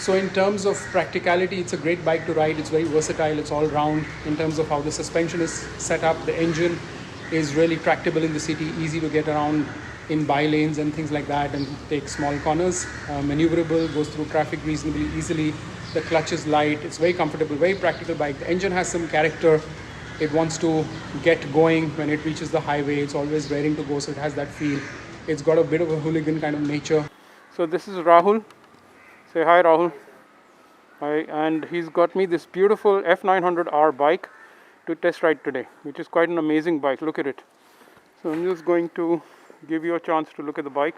So in terms of practicality, it's a great bike to ride. It's very versatile, it's all round. In terms of how the suspension is set up, the engine is really tractable in the city, easy to get around in by lanes and things like that, and take small corners, maneuverable, goes through traffic reasonably easily. The clutch is light, it's very comfortable, very practical bike. The engine has some character. It wants to get going when it reaches the highway. It's always raring to go, so it has that feel. It's got a bit of a hooligan kind of nature. So this is Rahul. Say hi, Rahul. Hi, and he's got me this beautiful F900 R bike to test ride today, which is quite an amazing bike. Look at it. So I'm just going to give you a chance to look at the bike.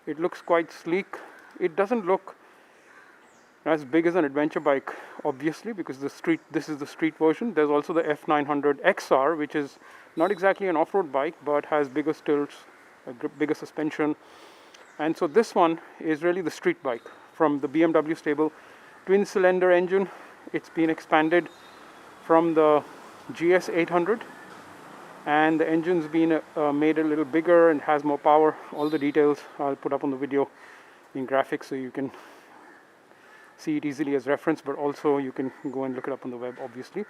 It looks quite sleek. It doesn't look as big as an adventure bike, obviously, because this is the street version. There's also the F900 XR, which is not exactly an off-road bike, but has bigger stilts, a bigger suspension. And so this one is really the street bike from the BMW stable. Twin cylinder engine. It's been expanded from the GS 800, and the engine's been made a little bigger and has more power. All the details I'll put up on the video in graphics so you can see it easily as reference, but also you can go and look it up on the web, obviously.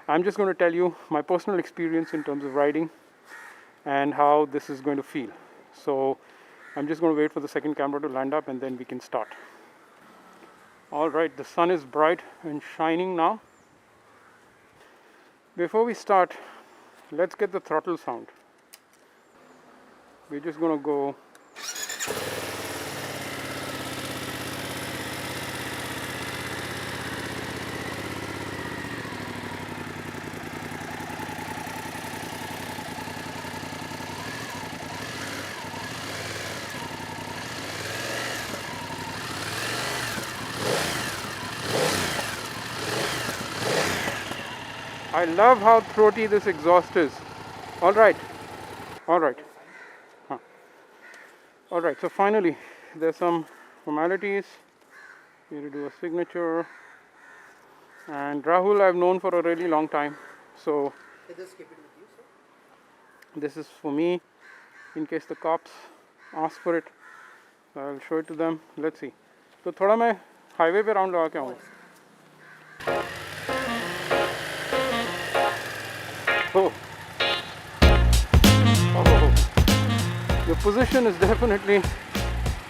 I'm just going to tell you my personal experience in terms of riding and how this is going to feel. So I'm just going to wait for the second camera to land up and then we can start. Alright, the sun is bright and shining now. Before we start, let's get the throttle sound. We're just going to go. I love how throaty this exhaust is. Alright. Alright, so finally, there's some formalities. Here to do a signature. And Rahul I've known for a really long time. So just keep it with you, sir. This is for me, in case the cops ask for it. So I'll show it to them. Let's see. So थोड़ा मैं highway पे round लगा के आऊँगा. Oh. The position is definitely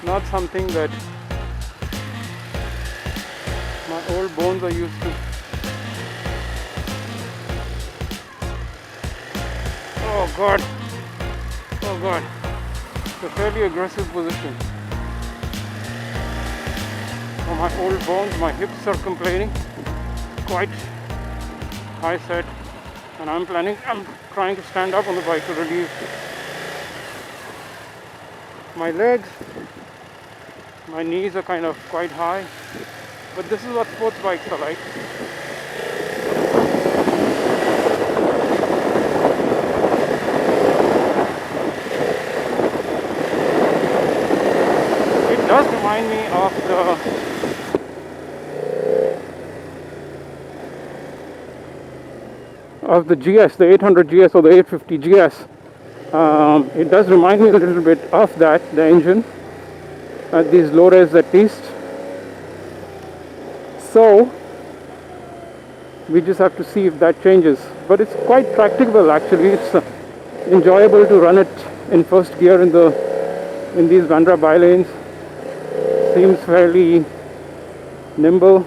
not something that my old bones are used to. Oh God. Oh God. It's a fairly aggressive position. For my old bones, my hips are complaining. Quite high set. And I'm trying to stand up on the bike to relieve my legs. My knees are kind of quite high, but this is what sports bikes are like. It does remind me of the GS, the 800 GS or the 850 GS. It does remind me a little bit of that, the engine, at these low res at least. So we just have to see if that changes. But it's quite practicable actually. It's enjoyable to run it in first gear in these Bandra by lanes. Seems fairly nimble.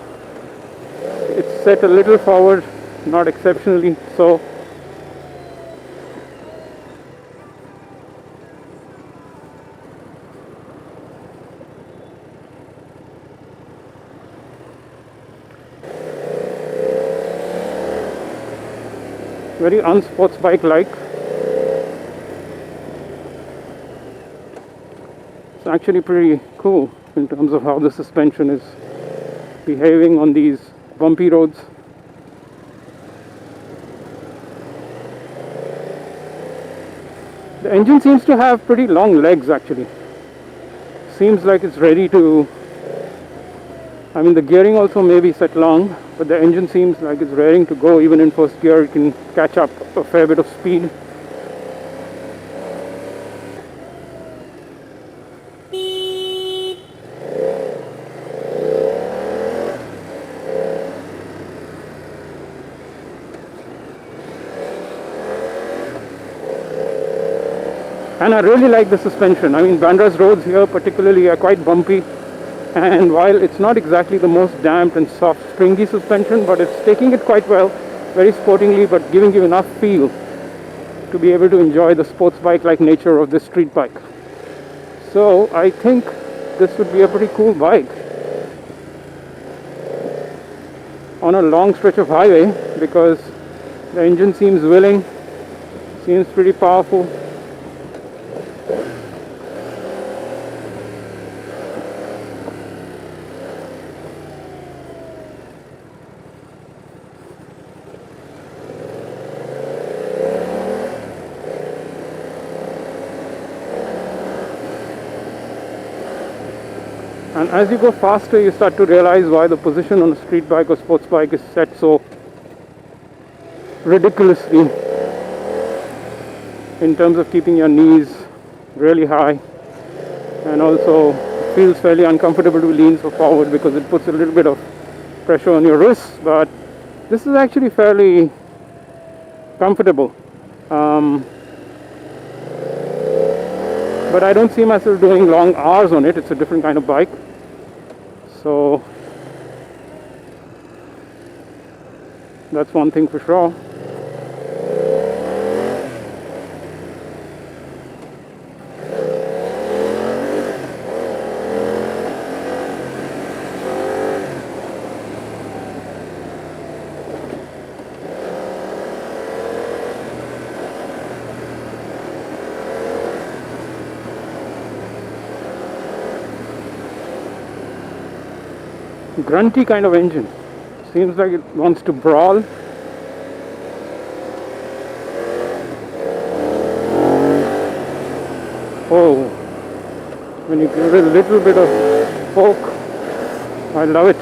It's set a little forward, not exceptionally so. Very unsports bike like. It's actually pretty cool in terms of how the suspension is behaving on these bumpy roads. The engine seems to have pretty long legs actually. Seems like it's ready to, I mean the gearing also may be set long, but the engine seems like it's raring to go. Even in first gear it can catch up a fair bit of speed. And I really like the suspension. I mean, Bandra's roads here particularly are quite bumpy, and while it's not exactly the most damped and soft springy suspension, but it's taking it quite well, very sportingly, but giving you enough feel to be able to enjoy the sports bike like nature of this street bike. So I think this would be a pretty cool bike on a long stretch of highway, because the engine seems willing, seems pretty powerful. And as you go faster, you start to realize why the position on a street bike or sports bike is set so ridiculously in terms of keeping your knees really high, and also feels fairly uncomfortable to lean so forward because it puts a little bit of pressure on your wrists. But this is actually fairly comfortable. But I don't see myself doing long hours on it. It's a different kind of bike. So that's one thing for sure. Grunty kind of engine. Seems like it wants to brawl. Oh, when you give it a little bit of poke, I love it.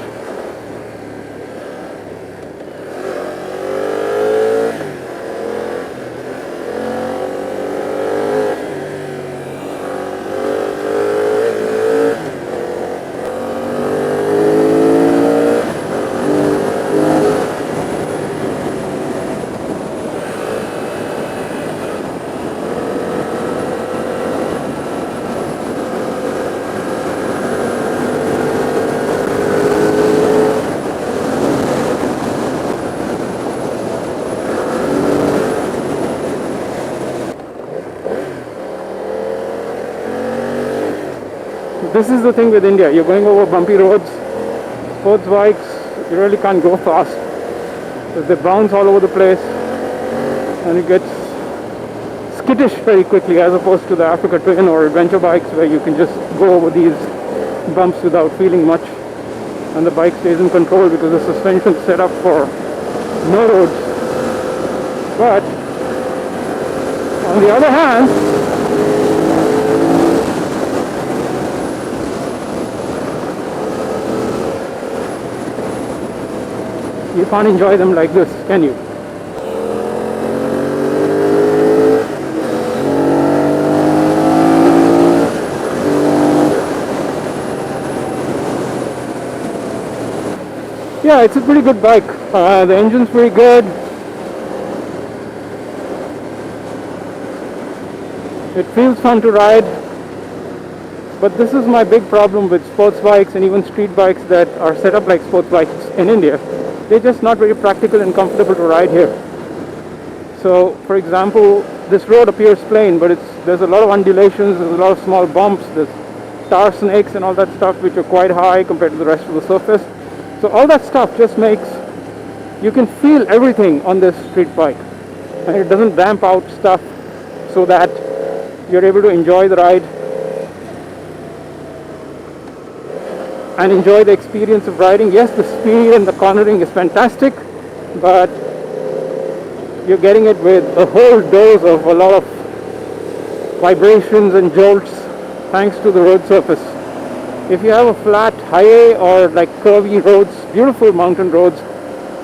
This is the thing with India. You're going over bumpy roads. Sports bikes, you really can't go fast. They bounce all over the place, and it gets skittish very quickly, as opposed to the Africa Twin or adventure bikes, where you can just go over these bumps without feeling much, and the bike stays in control because the suspension is set up for no roads. But on the other hand, you can't enjoy them like this, can you? Yeah, it's a pretty good bike. The engine's pretty good. It feels fun to ride. But this is my big problem with sports bikes and even street bikes that are set up like sports bikes in India. They're just not very practical and comfortable to ride here. So, for example, this road appears plain, but there's a lot of undulations, there's a lot of small bumps, there's tar snakes and all that stuff, which are quite high compared to the rest of the surface. So all that stuff just makes, you can feel everything on this street bike, and it doesn't damp out stuff, so that you're able to enjoy the ride and enjoy the experience of riding. Yes, the speed and the cornering is fantastic, but you're getting it with a whole dose of a lot of vibrations and jolts thanks to the road surface. If you have a flat highway or like curvy roads, beautiful mountain roads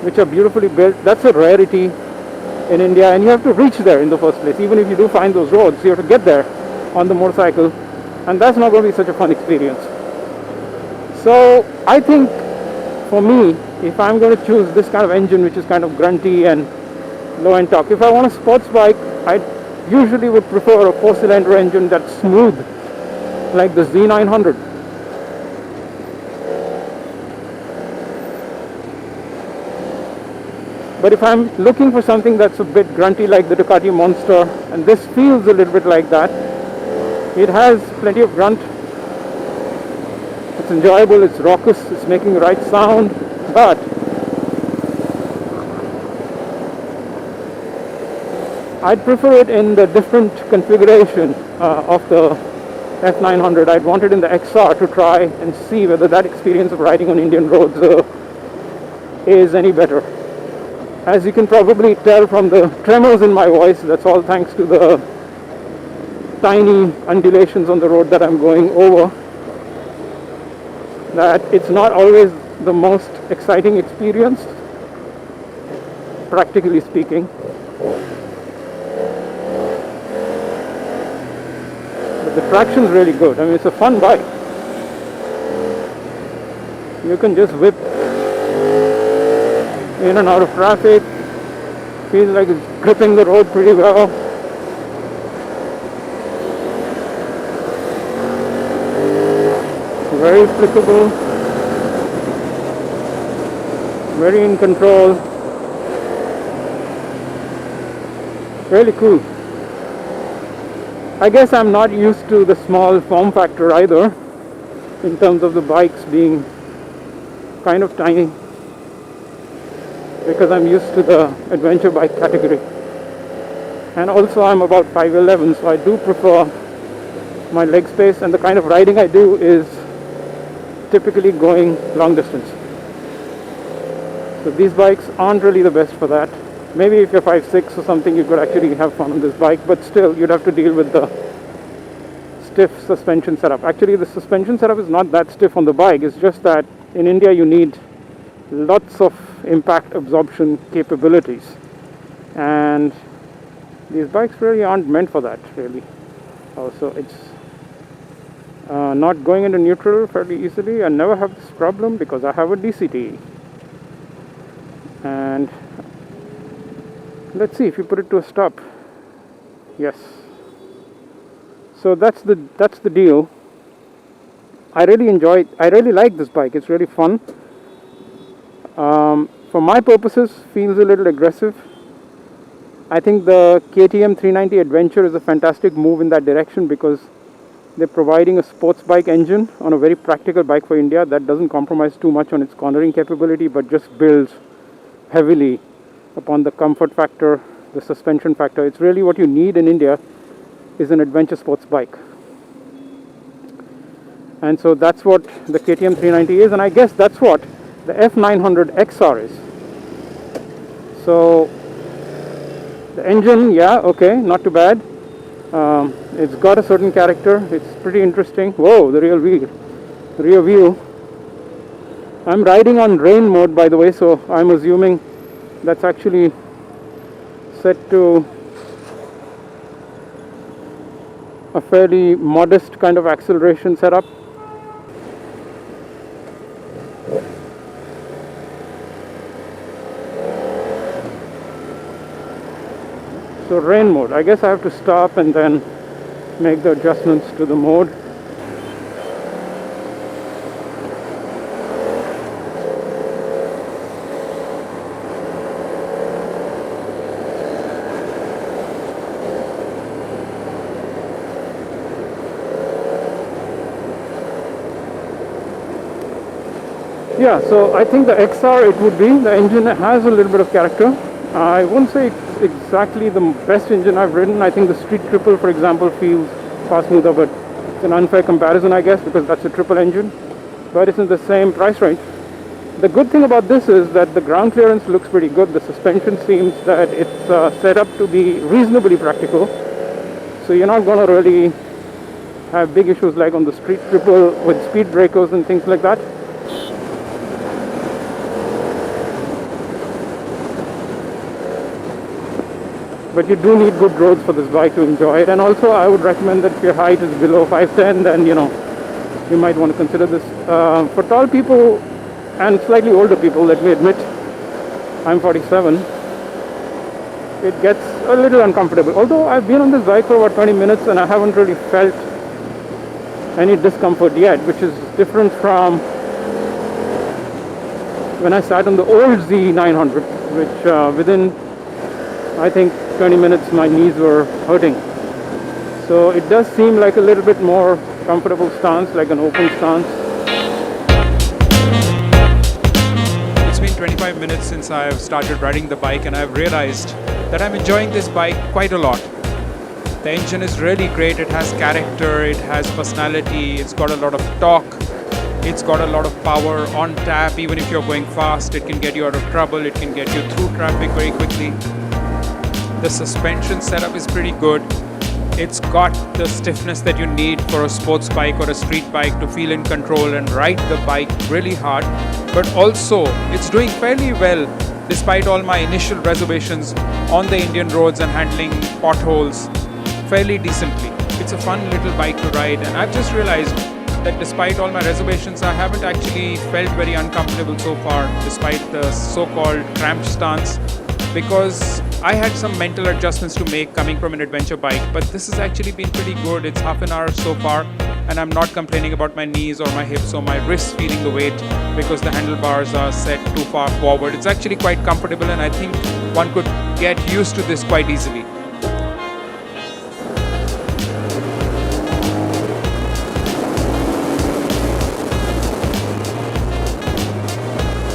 which are beautifully built, that's a rarity in India, and you have to reach there in the first place. Even if you do find those roads, you have to get there on the motorcycle, and that's not going to be such a fun experience. So I think for me, if I'm going to choose this kind of engine which is kind of grunty and low end torque, if I want a sports bike, I'd usually would prefer a 4-cylinder engine that's smooth, like the Z900. But if I'm looking for something that's a bit grunty like the Ducati Monster, and this feels a little bit like that, it has plenty of grunt. It's enjoyable, it's raucous, it's making the right sound, but I'd prefer it in the different configuration of the F900. I'd want it in the XR to try and see whether that experience of riding on Indian roads is any better. As you can probably tell from the tremors in my voice, that's all thanks to the tiny undulations on the road that I'm going over, that it's not always the most exciting experience, practically speaking. But the traction's really good. I mean, it's a fun bike. You can just whip in and out of traffic. Feels like it's gripping the road pretty well. Very flickable, very in control, really cool. I guess I'm not used to the small form factor either, in terms of the bikes being kind of tiny, because I'm used to the adventure bike category. And also I'm about 5'11", so I do prefer my leg space, and the kind of riding I do is typically going long distance. So these bikes aren't really the best for that. Maybe if you're 5'6" or something, you could actually have fun on this bike, but still you'd have to deal with the stiff suspension setup. Actually, the suspension setup is not that stiff on the bike. It's just that in India you need lots of impact absorption capabilities, and these bikes really aren't meant for that, really. Also, it's not going into neutral fairly easily. I never have this problem because I have a DCT. And let's see if you put it to a stop. Yes. So that's the deal. I really like this bike. It's really fun. For my purposes, feels a little aggressive. I think the KTM 390 Adventure is a fantastic move in that direction, because they're providing a sports bike engine on a very practical bike for India that doesn't compromise too much on its cornering capability, but just builds heavily upon the comfort factor, the suspension factor. It's really what you need in India is an adventure sports bike. And so that's what the KTM 390 is, and I guess that's what the F900 XR is. So the engine, yeah, okay, not too bad. It's got a certain character. It's pretty interesting. Whoa, the rear view. I'm riding on rain mode, by the way, so I'm assuming that's actually set to a fairly modest kind of acceleration setup. So rain mode, I guess I have to stop and then make the adjustments to the mode. Yeah, so I think the XR, it would be, the engine has a little bit of character. I won't say it's exactly the best engine I've ridden. I think the Street Triple, for example, feels far smoother, but it's an unfair comparison, I guess, because that's a triple engine, but it's in the same price range. The good thing about this is that the ground clearance looks pretty good. The suspension seems that it's set up to be reasonably practical, so you're not going to really have big issues like on the Street Triple with speed breakers and things like that. But you do need good roads for this bike to enjoy it. And also I would recommend that if your height is below 5'10", then you might want to consider this. For tall people and slightly older people, let me admit, I'm 47. it gets a little uncomfortable. Although I've been on this bike for about 20 minutes and I haven't really felt any discomfort yet, which is different from when I sat on the old Z900, which within, I think, 20 minutes my knees were hurting. So it does seem like a little bit more comfortable stance, like an open stance. It's been 25 minutes since I've started riding the bike, and I've realized that I'm enjoying this bike quite a lot. The engine is really great. It has character, it has personality, it's got a lot of torque, it's got a lot of power on tap. Even if you're going fast, it can get you out of trouble, it can get you through traffic very quickly. The suspension setup is pretty good. It's got the stiffness that you need for a sports bike or a street bike to feel in control and ride the bike really hard. But also, it's doing fairly well despite all my initial reservations on the Indian roads and handling potholes fairly decently. It's a fun little bike to ride, and I've just realized that despite all my reservations, I haven't actually felt very uncomfortable so far, despite the so-called cramped stance, because I had some mental adjustments to make coming from an adventure bike. But this has actually been pretty good. It's half an hour so far, and I'm not complaining about my knees or my hips or my wrists feeling the weight because the handlebars are set too far forward. It's actually quite comfortable, and I think one could get used to this quite easily.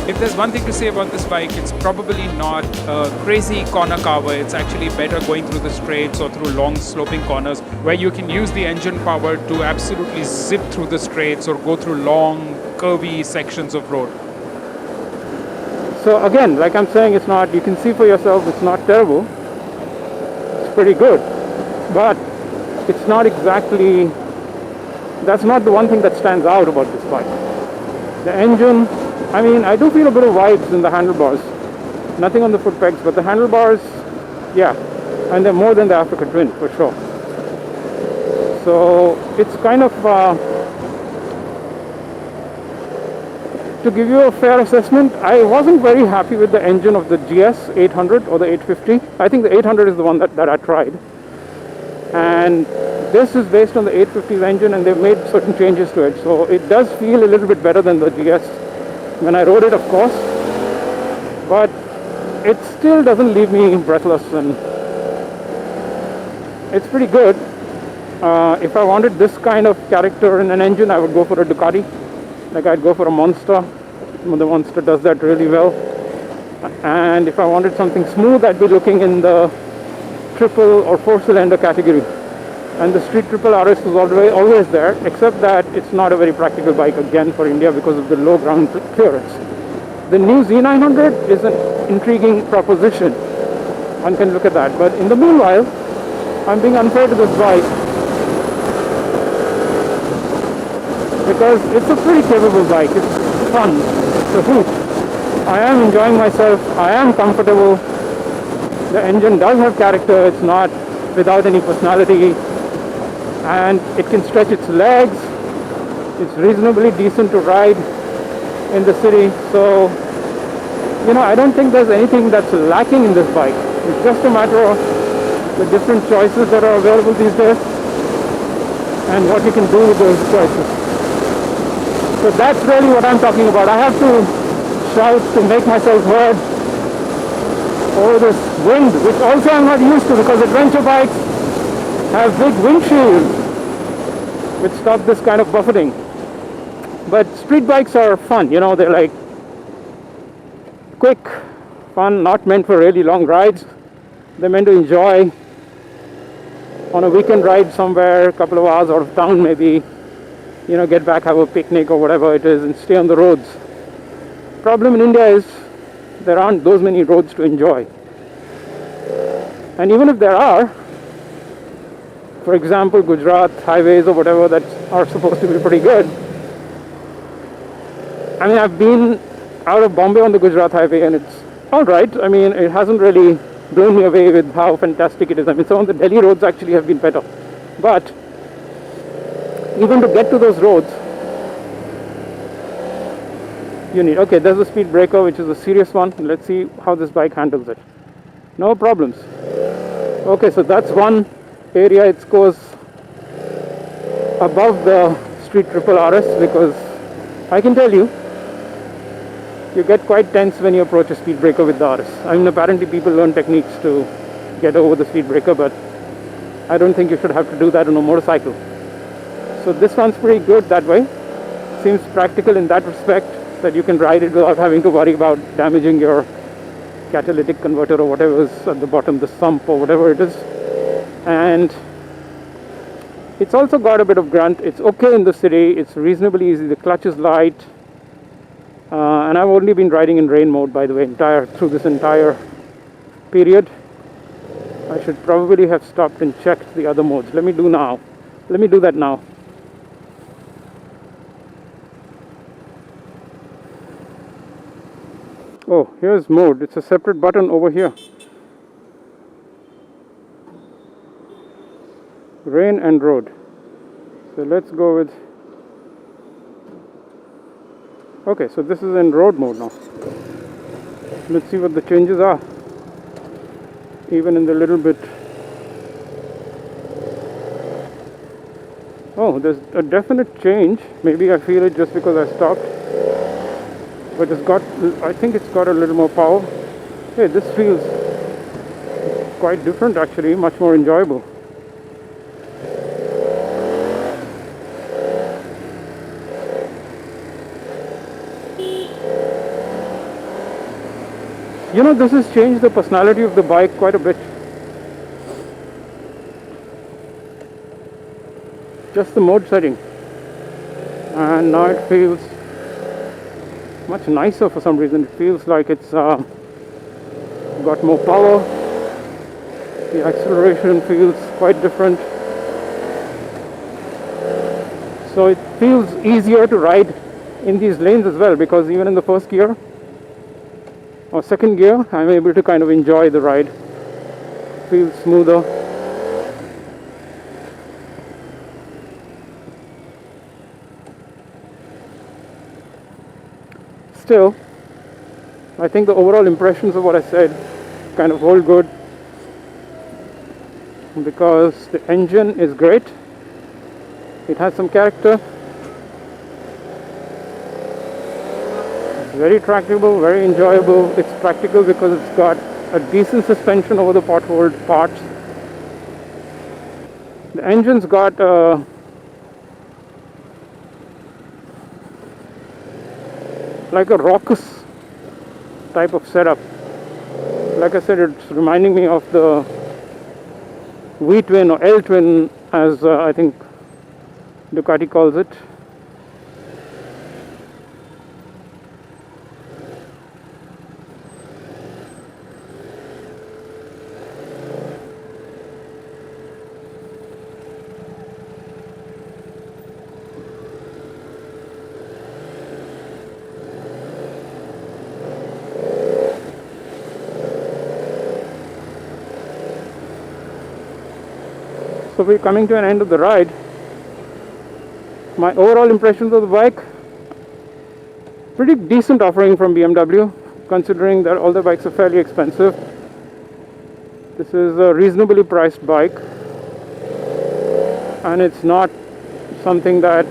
If there's one thing to say about this bike, it's probably not a crazy corner carver. It's actually better going through the straights or through long sloping corners where you can use the engine power to absolutely zip through the straights or go through long, curvy sections of road. So again, like I'm saying, it's not, you can see for yourself, it's not terrible. It's pretty good. But it's not exactly, that's not the one thing that stands out about this bike. The engine, I mean, I do feel a bit of vibes in the handlebars. Nothing on the foot pegs, but the handlebars, yeah. And they're more than the Africa Twin, for sure. So it's kind of, to give you a fair assessment, I wasn't very happy with the engine of the GS 800 or the 850. I think the 800 is the one that I tried. And this is based on the 850's engine, and they've made certain changes to it. So it does feel a little bit better than the GS when I rode it, of course, but it still doesn't leave me breathless, and it's pretty good. If I wanted this kind of character in an engine, I would go for a Ducati. Like I'd go for a Monster. The Monster does that really well. And if I wanted something smooth, I'd be looking in the triple or four cylinder category. And the Street Triple RS is always there, except that it's not a very practical bike again for India because of the low ground clearance. The new Z900 is an intriguing proposition. One can look at that. But in the meanwhile, I'm being unfair to this bike because it's a pretty capable bike. It's fun. It's a hoot. I am enjoying myself. I am comfortable. The engine does have character. It's not without any personality. And it can stretch its legs. It's reasonably decent to ride in the city. So, you know, I don't think there's anything that's lacking in this bike. It's just a matter of the different choices that are available these days and what you can do with those choices. So that's really what I'm talking about. I have to shout to make myself heard over this wind, which also I'm not used to because adventure bikes have big windshields which stop this kind of buffeting. But street bikes are fun, you know, they're like quick, fun, not meant for really long rides. They're meant to enjoy on a weekend ride somewhere, a couple of hours out of town maybe, you know, get back, have a picnic or whatever it is and stay on the roads. Problem in India is there aren't those many roads to enjoy. And even if there are, for example, Gujarat highways or whatever that are supposed to be pretty good. I mean, I've been out of Bombay on the Gujarat highway and it's alright. I mean, it hasn't really blown me away with how fantastic it is. I mean, some of the Delhi roads actually have been better. But even to get to those roads, you need, okay, there's a speed breaker, which is a serious one. Let's see how this bike handles it. no problems. Okay, so that's one area. It goes above the street triple RS, because I can tell you, you get quite tense when you approach a speed breaker with the RS. I mean, apparently people learn techniques to get over the speed breaker, but I don't think you should have to do that on a motorcycle. So this one's pretty good that way. Seems practical in that respect, that you can ride it without having to worry about damaging your catalytic converter or whatever is at the bottom, the sump or whatever it is. And it's also got a bit of grunt. It's okay in the city. It's reasonably easy. The clutch is light. And I've only been riding in rain mode, by the way, through this entire period. I should probably have stopped and checked the other modes. Let me do that now. Oh, here's mode. It's a separate button over here. Rain and road. So let's go with... Okay, so this is in road mode now. Let's see what the changes are. Even in the little bit... Oh, there's a definite change. Maybe I feel it just because I stopped. But I think it's got a little more power. Hey, this feels quite different actually, much more enjoyable. You know, this has changed the personality of the bike quite a bit. Just the mode setting. And now it feels much nicer for some reason. It feels like it's got more power. The acceleration feels quite different. So it feels easier to ride in these lanes as well, because even in the first gear or second gear, I'm able to kind of enjoy the ride. Feels smoother. Still, I think the overall impressions of what I said kind of hold good, because the engine is great. It has some character. Very tractable, very enjoyable. It's practical because it's got a decent suspension over the potholed parts. The engine's got like a raucous type of setup. Like I said, it's reminding me of the V-twin or L-twin, as I think Ducati calls it. So we're coming to an end of the ride. My overall impressions of the bike, pretty decent offering from BMW, considering that all the bikes are fairly expensive. This is a reasonably priced bike, and it's not something that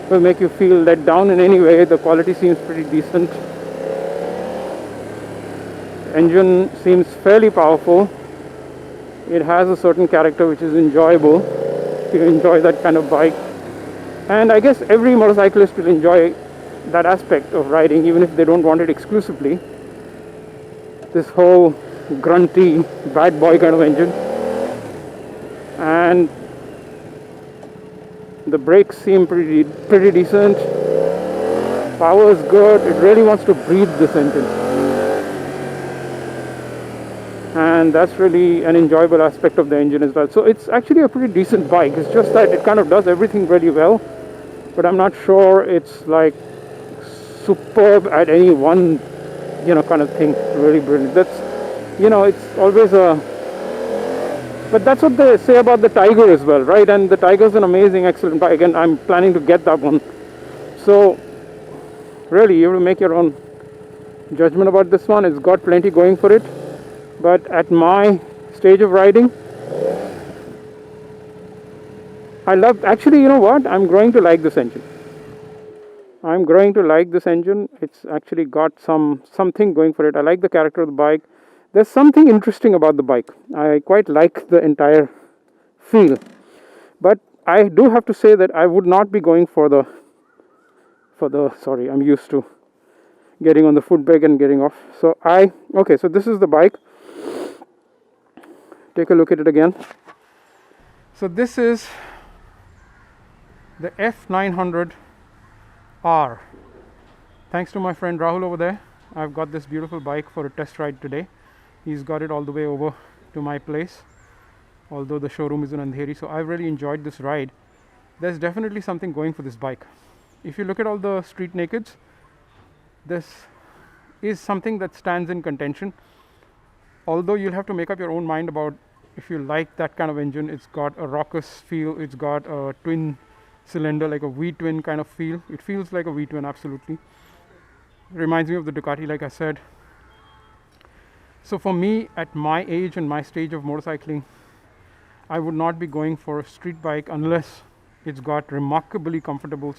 will make you feel let down in any way. The quality seems pretty decent. The engine seems fairly powerful. It has a certain character which is enjoyable. You enjoy that kind of bike. And I guess every motorcyclist will enjoy that aspect of riding, even if they don't want it exclusively. This whole grunty, bad boy kind of engine. And the brakes seem pretty decent. Power is good. It really wants to breathe, this engine. And that's really an enjoyable aspect of the engine as well. So it's actually a pretty decent bike. It's just that it kind of does everything really well, but I'm not sure it's like superb at any one, kind of thing. Really brilliant. That's, it's always but that's what they say about the Tiger as well, right? And the Tiger's an amazing, excellent bike, and I'm planning to get that one. So really, you have to make your own judgment about this one. It's got plenty going for it. but at my stage of riding, actually, you know what? I'm growing to like this engine. It's actually got something going for it. I like the character of the bike. There's something interesting about the bike. I quite like the entire feel. But I do have to say that I would not be going for the sorry, I'm used to getting on the foot brake and getting off. So this is the bike. Take a look at it again. So this is the F900 R. Thanks to my friend Rahul over there, I've got this beautiful bike for a test ride today. He's got it all the way over to my place, although the showroom is in Andheri. So I've really enjoyed this ride. There's definitely something going for this bike. If you look at all the street nakeds, this is something that stands in contention. Although you'll have to make up your own mind about if you like that kind of engine. It's got a raucous feel. It's got a twin cylinder, like a V-twin kind of feel. It feels like a V-twin, absolutely. Reminds me of the Ducati, like I said. So for me, at my age and my stage of motorcycling, I would not be going for a street bike unless it's got remarkably comfortable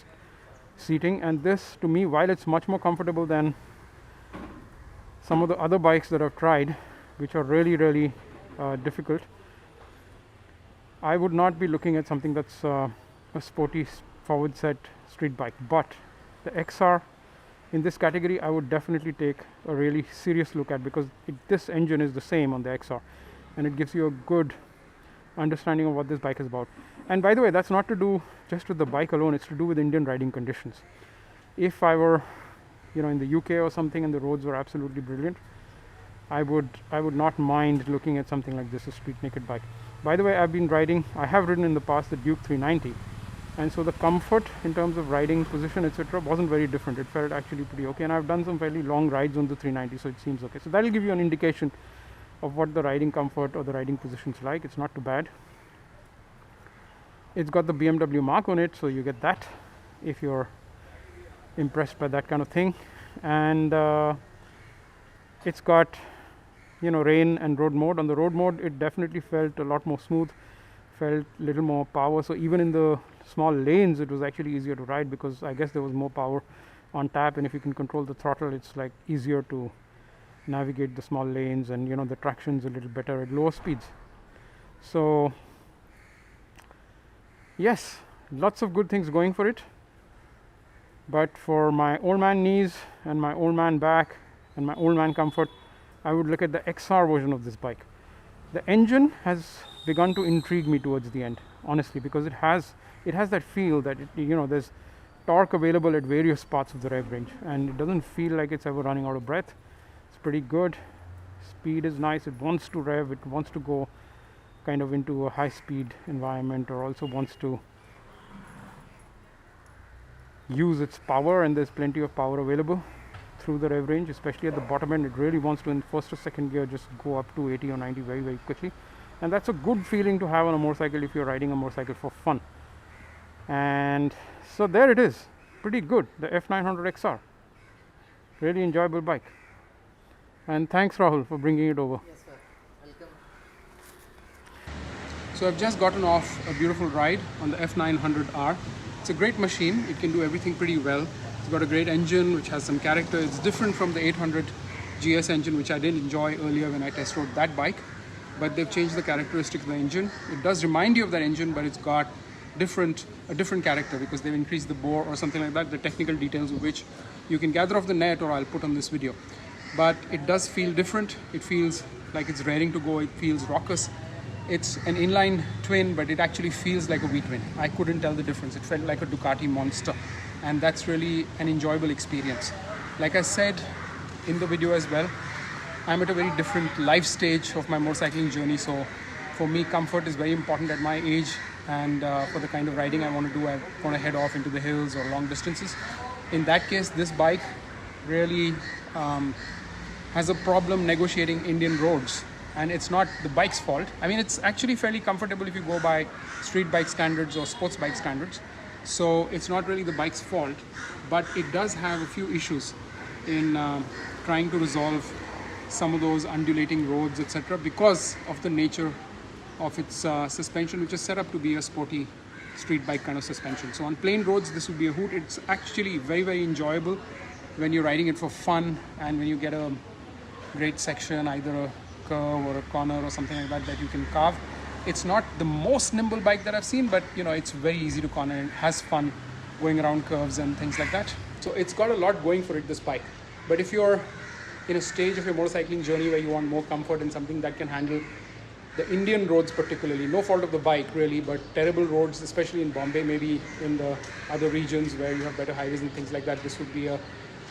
seating. And this, to me, while it's much more comfortable than some of the other bikes that I've tried, which are really difficult, I would not be looking at something that's a sporty forward set street bike. But the XR, in this category, I would definitely take a really serious look at, because this engine is the same on the XR, and it gives you a good understanding of what this bike is about. And by the way, that's not to do just with the bike alone, it's to do with Indian riding conditions. If I were, in the UK or something and the roads were absolutely brilliant, I would not mind looking at something like this, a street naked bike. By the way, I have ridden in the past the Duke 390, and so the comfort in terms of riding position, etc., wasn't very different. It felt actually pretty okay, and I've done some fairly long rides on the 390, so it seems okay. So that'll give you an indication of what the riding comfort or the riding position's like. It's not too bad. It's got the BMW mark on it, so you get that if you're impressed by that kind of thing. And it's got rain and road mode. On the road mode, it definitely felt a lot more smooth, felt a little more power. So even in the small lanes, it was actually easier to ride, because I guess there was more power on tap, and if you can control the throttle, it's like easier to navigate the small lanes, and the traction's a little better at lower speeds. So yes, lots of good things going for it. But for my old man knees and my old man back and my old man comfort, I would look at the XR version of this bike. The engine has begun to intrigue me towards the end, honestly, because it has that feel that there's torque available at various parts of the rev range, and it doesn't feel like it's ever running out of breath. It's pretty good. Speed is nice. It wants to rev. It wants to go kind of into a high speed environment, or also wants to use its power, and there's plenty of power available through the rev range, especially at the bottom end. It really wants to, in first or second gear, just go up to 80 or 90 very quickly, and that's a good feeling to have on a motorcycle if you're riding a motorcycle for fun. And so there it is, pretty good, the F900 XR. Really enjoyable bike. And thanks, Rahul, for bringing it over. Yes, sir. Welcome. So I've just gotten off a beautiful ride on the F900 R. It's a great machine. It can do everything pretty well. It's got a great engine which has some character. It's different from the 800 GS engine, which I did enjoy earlier when I test rode that bike, but they've changed the characteristics of the engine. It does remind you of that engine, but it's got a different character, because they've increased the bore or something like that, the technical details of which you can gather off the net or I'll put on this video. But it does feel different. It feels like it's raring to go. It feels raucous. It's an inline twin, but it actually feels like a V-twin. I couldn't tell the difference. It felt like a Ducati monster, and that's really an enjoyable experience. Like I said in the video as well, I'm at a very different life stage of my motorcycling journey, so for me, comfort is very important at my age, and for the kind of riding I want to do, I want to head off into the hills or long distances. In that case, this bike really has a problem negotiating Indian roads, and it's not the bike's fault. I mean, it's actually fairly comfortable if you go by street bike standards or sports bike standards, so it's not really the bike's fault, but it does have a few issues in trying to resolve some of those undulating roads, etc., because of the nature of its suspension, which is set up to be a sporty street bike kind of suspension. So on plain roads, this would be a hoot. It's actually very, very enjoyable when you're riding it for fun, and when you get a great section, either a curve or a corner or something like that you can carve. It's not the most nimble bike that I've seen, but you know, it's very easy to corner and it has fun going around curves and things like that. So it's got a lot going for it, this bike. But if you're in a stage of your motorcycling journey where you want more comfort and something that can handle the Indian roads particularly, no fault of the bike really, but terrible roads, especially in Bombay, maybe in the other regions where you have better highways and things like that, this would be a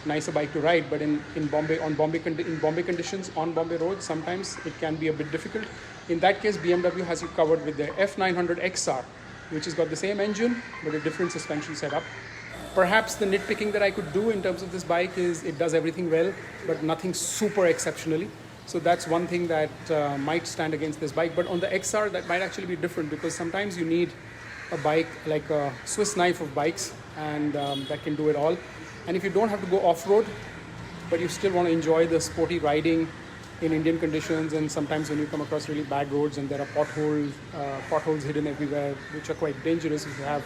nicer bike to ride. But in Bombay conditions, on Bombay roads, sometimes it can be a bit difficult. In that case, BMW has it covered with their F900 XR, which has got the same engine but a different suspension setup. Perhaps the nitpicking that I could do in terms of this bike is it does everything well, but nothing super exceptionally. So that's one thing that might stand against this bike. But on the XR, that might actually be different, because sometimes you need a bike like a Swiss knife of bikes, and that can do it all. And if you don't have to go off-road, but you still want to enjoy the sporty riding in Indian conditions, and sometimes when you come across really bad roads and there are potholes hidden everywhere, which are quite dangerous if you have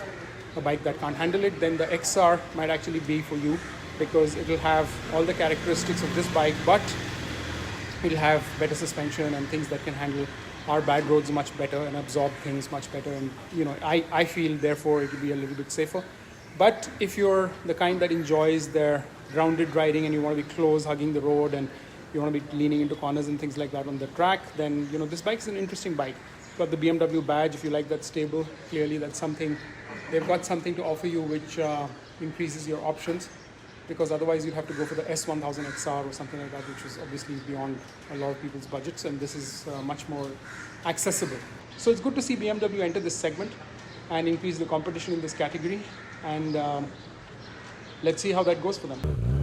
a bike that can't handle it, then the XR might actually be for you, because it will have all the characteristics of this bike, but it'll have better suspension and things that can handle our bad roads much better and absorb things much better. And you know, I feel therefore it will be a little bit safer. But if you're the kind that enjoys their grounded riding and you want to be close, hugging the road, and you want to be leaning into corners and things like that on the track, then you know, this bike is an interesting bike. It's got the BMW badge. If you like that stable, clearly that's something, they've got something to offer you which increases your options, because otherwise you'd have to go for the S1000 XR or something like that, which is obviously beyond a lot of people's budgets, and this is much more accessible. So it's good to see BMW enter this segment and increase the competition in this category, and let's see how that goes for them.